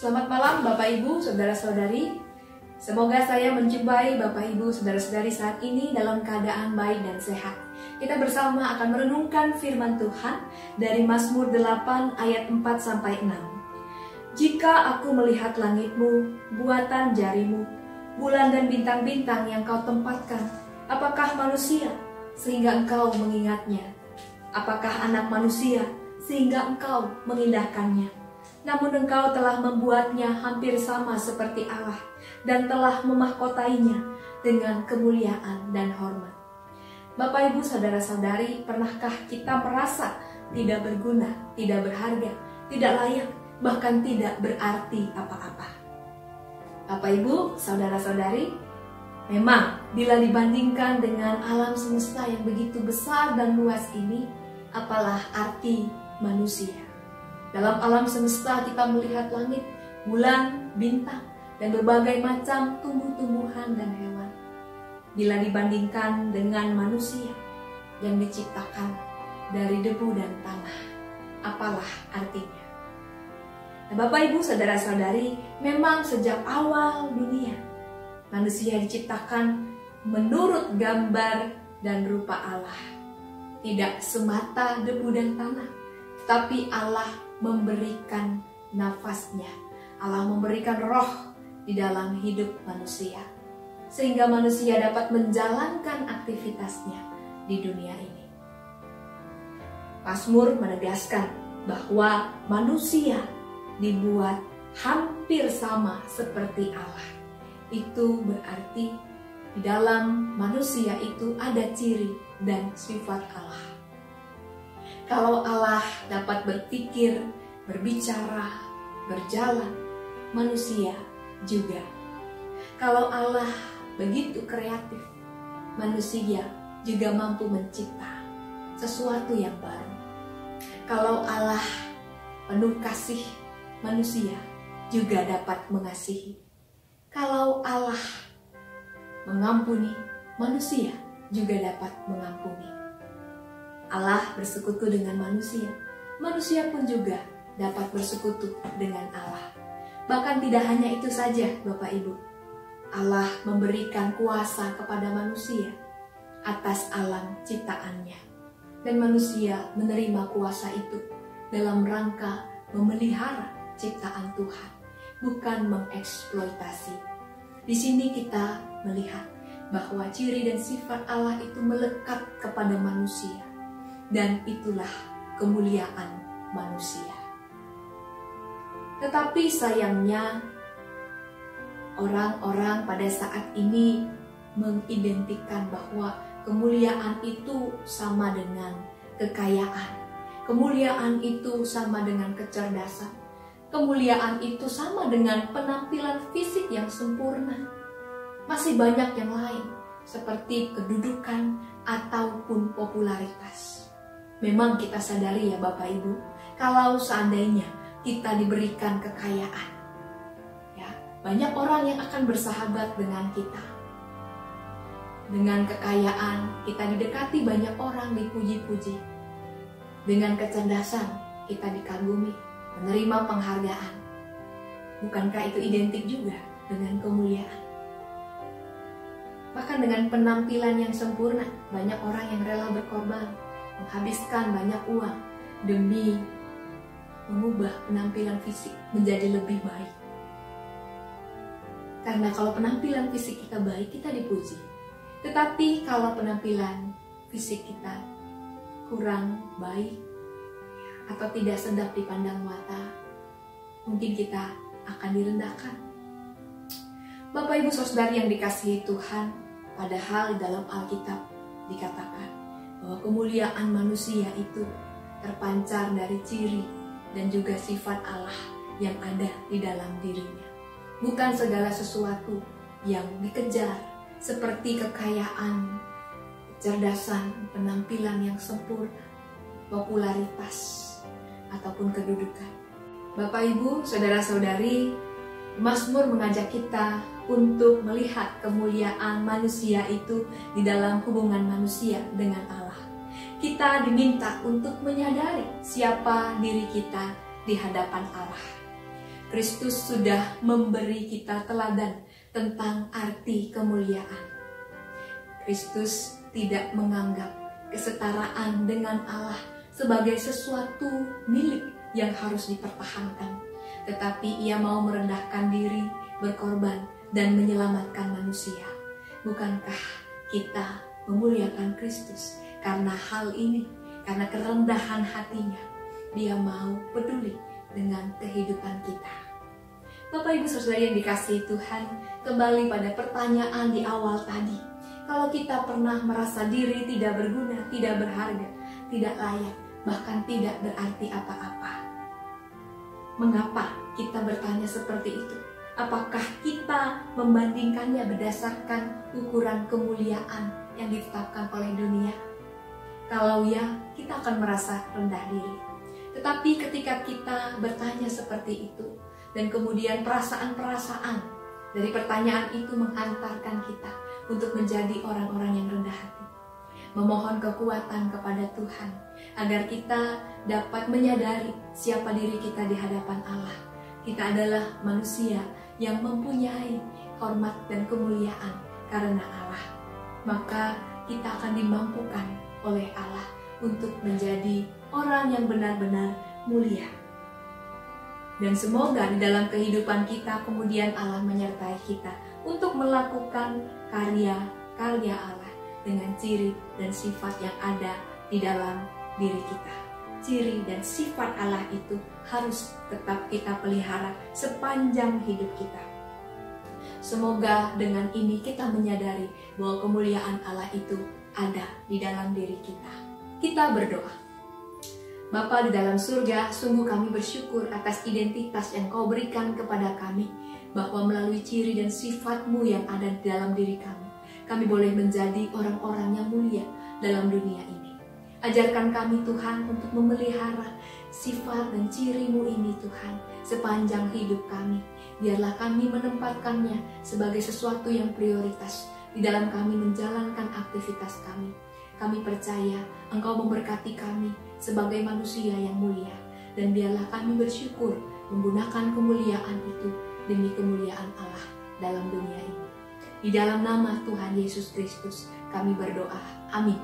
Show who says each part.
Speaker 1: Selamat malam Bapak Ibu, Saudara-saudari. Semoga saya menjumpai Bapak Ibu, Saudara-saudari saat ini dalam keadaan baik dan sehat. Kita bersama akan merenungkan firman Tuhan dari Mazmur 8 ayat 4-6. Jika aku melihat langitmu, buatan jarimu, bulan dan bintang-bintang yang kau tempatkan, apakah manusia sehingga engkau mengingatnya? Apakah anak manusia sehingga engkau mengindahkannya? Namun engkau telah membuatnya hampir sama seperti Allah dan telah memahkotainya dengan kemuliaan dan hormat. Bapak Ibu Saudara-saudari, pernahkah kita merasa tidak berguna, tidak berharga, tidak layak, bahkan tidak berarti apa-apa? Bapak Ibu Saudara-saudari, memang bila dibandingkan dengan alam semesta yang begitu besar dan luas ini, apalah arti manusia? Dalam alam semesta kita melihat langit, bulan, bintang, dan berbagai macam tumbuh-tumbuhan dan hewan. Bila dibandingkan dengan manusia yang diciptakan dari debu dan tanah, apalah artinya? Nah, Bapak Ibu Saudara-saudari, memang sejak awal dunia, manusia diciptakan menurut gambar dan rupa Allah. Tidak semata debu dan tanah, tapi Allah memberikan nafasnya. Allah memberikan roh di dalam hidup manusia, sehingga manusia dapat menjalankan aktivitasnya di dunia ini. Mazmur menegaskan bahwa manusia dibuat hampir sama seperti Allah. Itu berarti di dalam manusia itu ada ciri dan sifat Allah. Kalau Allah dapat berpikir, berbicara, berjalan, manusia juga. Kalau Allah begitu kreatif, manusia juga mampu mencipta sesuatu yang baru. Kalau Allah penuh kasih, manusia juga dapat mengasihi. Kalau Allah mengampuni, manusia juga dapat mengampuni. Allah bersekutu dengan manusia, manusia pun juga dapat bersekutu dengan Allah. Bahkan tidak hanya itu saja Bapak Ibu, Allah memberikan kuasa kepada manusia atas alam ciptaannya. Dan manusia menerima kuasa itu dalam rangka memelihara ciptaan Tuhan, bukan mengeksploitasi. Di sini kita melihat bahwa ciri dan sifat Allah itu melekat kepada manusia. Dan itulah kemuliaan manusia. Tetapi sayangnya orang-orang pada saat ini mengidentikan bahwa kemuliaan itu sama dengan kekayaan. Kemuliaan itu sama dengan kecerdasan. Kemuliaan itu sama dengan penampilan fisik yang sempurna. Masih banyak yang lain seperti kedudukan ataupun popularitas. Memang kita sadari ya Bapak Ibu, kalau seandainya kita diberikan kekayaan, ya, banyak orang yang akan bersahabat dengan kita. Dengan kekayaan kita didekati banyak orang, dipuji-puji. Dengan kecerdasan kita dikagumi, menerima penghargaan. Bukankah itu identik juga dengan kemuliaan? Bahkan dengan penampilan yang sempurna, banyak orang yang rela berkorban, menghabiskan banyak uang demi mengubah penampilan fisik menjadi lebih baik. Karena kalau penampilan fisik kita baik, kita dipuji. Tetapi kalau penampilan fisik kita kurang baik atau tidak sedap dipandang mata, mungkin kita akan direndahkan. Bapak Ibu Saudari yang dikasihi Tuhan, padahal dalam Alkitab dikatakan bahwa kemuliaan manusia itu terpancar dari ciri dan juga sifat Allah yang ada di dalam dirinya. Bukan segala sesuatu yang dikejar seperti kekayaan, kecerdasan, penampilan yang sempurna, popularitas, ataupun kedudukan. Bapak Ibu, Saudara-saudari, Mazmur mengajak kita untuk melihat kemuliaan manusia itu di dalam hubungan manusia dengan Allah. Kita diminta untuk menyadari siapa diri kita di hadapan Allah. Kristus sudah memberi kita teladan tentang arti kemuliaan. Kristus tidak menganggap kesetaraan dengan Allah sebagai sesuatu milik yang harus dipertahankan, tetapi ia mau merendahkan diri, berkorban, dan menyelamatkan manusia. Bukankah kita memuliakan Kristus karena hal ini? Karena kerendahan hatinya, dia mau peduli dengan kehidupan kita. Bapak Ibu Saudara yang dikasihi Tuhan, kembali pada pertanyaan di awal tadi. Kalau kita pernah merasa diri tidak berguna, tidak berharga, tidak layak, bahkan tidak berarti apa-apa. Mengapa kita bertanya seperti itu? Apakah kita membandingkannya berdasarkan ukuran kemuliaan yang ditetapkan oleh dunia? Kalau ya, kita akan merasa rendah diri. Tetapi ketika kita bertanya seperti itu, dan kemudian perasaan-perasaan dari pertanyaan itu menghantarkan kita untuk menjadi orang-orang yang rendah hati, memohon kekuatan kepada Tuhan, agar kita dapat menyadari siapa diri kita di hadapan Allah. Kita adalah manusia yang mempunyai hormat dan kemuliaan karena Allah. Maka kita akan dimampukan oleh Allah untuk menjadi orang yang benar-benar mulia. Dan semoga di dalam kehidupan kita kemudian Allah menyertai kita untuk melakukan karya-karya Allah dengan ciri dan sifat yang ada di dalam diri kita. Ciri dan sifat Allah itu harus tetap kita pelihara sepanjang hidup kita. Semoga dengan ini kita menyadari bahwa kemuliaan Allah itu ada di dalam diri kita. Kita berdoa. Bapa di dalam surga, sungguh kami bersyukur atas identitas yang Kau berikan kepada kami, bahwa melalui ciri dan sifat-Mu yang ada di dalam diri kami boleh menjadi orang-orang yang mulia dalam dunia ini. Ajarkan kami Tuhan untuk memelihara sifat dan ciri-Mu ini Tuhan sepanjang hidup kami. Biarlah kami menempatkannya sebagai sesuatu yang prioritas di dalam kami menjalankan aktivitas kami. Kami percaya Engkau memberkati kami sebagai manusia yang mulia. Dan biarlah kami bersyukur menggunakan kemuliaan itu demi kemuliaan Allah dalam dunia ini. Di dalam nama Tuhan Yesus Kristus kami berdoa. Amin.